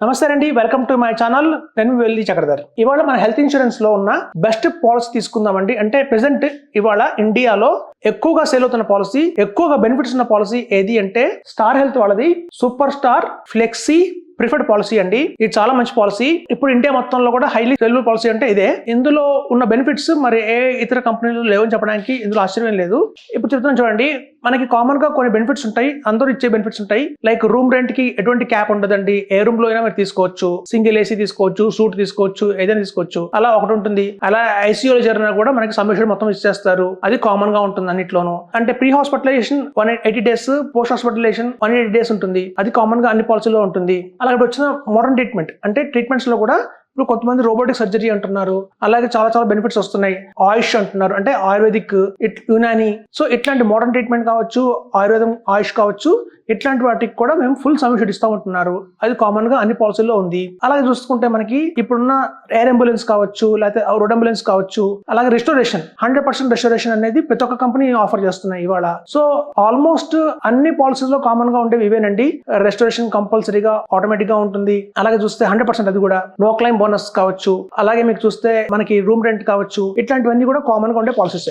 నమస్తే అండి, welcome to my channel. నేను వెల్లి చక్రధర్. ఇవాళ మన హెల్త్ ఇన్సూరెన్స్ లో ఉన్న బెస్ట్ పాలసీ తీసుకుందామండి. అంటే ప్రెసెంట్ ఇవాళ ఇండియాలో ఎక్కువగా సేల్ అవుతున్న పాలసీ, ఎక్కువగా బెనిఫిట్స్ ఉన్న పాలసీ ఏది అంటే స్టార్ హెల్త్ వాళ్ళది super star flexi preferred policy అండి. ఇది చాలా మంచి పాలసీ. ఇప్పుడు ఇండియా మొత్తంలో కూడా హైలీ సెలబుల్ పాలసీ అంటే ఇదే. ఇందులో ఉన్న బెనిఫిట్స్ మరి ఏ ఇతర కంపెనీలు లేవని చెప్పడానికి ఇందులో ఆశ్చర్యం లేదు. ఇప్పుడు చెప్తున్నాను చూడండి, మనకి కామన్ గా కొన్ని బెనిఫిట్స్ ఉంటాయి, అందరూ ఇచ్చే బెనిఫిట్స్ ఉంటాయి. లైక్ రూమ్ రెంట్ కి ఎటువంటి క్యాప్ ఉండదండి. ఏ రూమ్ లో అయినా మీరు తీసుకోవచ్చు. సింగిల్ ఏసీ తీసుకోవచ్చు, సూట్ తీసుకోవచ్చు, ఏదైనా తీసుకోవచ్చు. అలా ఒకటి ఉంటుంది. అలా ఐసీయూలో జరిగినా కూడా మనకి సబ్మిషన్ మొత్తం ఇచ్చేస్తారు. అది కామన్ గా ఉంటుంది అన్నిట్లోనూ. అంటే pre hospitalisation 180 days, post hospitalisation 180 days ఉంటుంది. అది కామన్ గా అన్ని పాలసీలో ఉంటుంది. అలాగే వచ్చిన మోడర్న్ ట్రీట్మెంట్ అంటే ట్రీట్మెంట్స్ లో కూడా ఇప్పుడు కొంతమంది రోబోటిక్ సర్జరీ అంటున్నారు. అలాగే చాలా చాలా బెనిఫిట్స్ వస్తున్నాయి. ఆయుష్ అంటున్నారు, అంటే ఆయుర్వేదిక్, యునాని. సో ఇట్లాంటి మోడర్న్ ట్రీట్మెంట్ కావచ్చు, ఆయుర్వేదం, ఆయుష్ కావచ్చు, ఇట్లాంటి వాటికి కూడా మేము ఫుల్ సబ్సిడీ ఇస్తా ఉంటున్నారు. అది కామన్ గా అన్ని పాలసీల్లో ఉంది. అలాగే చూసుకుంటే మనకి ఇప్పుడున్న ఎయిర్ అంబులెన్స్ కావచ్చు, లేకపోతే రోడ్ అంబులెన్స్ కావచ్చు, అలాగే రెస్టోరేషన్ 100% రెస్టోరేషన్ అనేది ప్రతి ఒక్క కంపెనీ ఆఫర్ చేస్తున్నాయి ఇవాళ. సో ఆల్మోస్ట్ అన్ని పాలసీస్ లో కామన్ గా ఉండేవి ఇవేనండి. రెస్టోరేషన్ కంపల్సరీగా ఆటోమేటిక్ గా ఉంటుంది. అలాగే చూస్తే 100% అది కూడా నో క్లైమ్ బోనస్ కావచ్చు. అలాగే మీకు చూస్తే మనకి రూమ్ రెంట్ కావచ్చు, ఇట్లాంటివన్నీ కూడా కామన్ గా ఉండే పాలసీస్.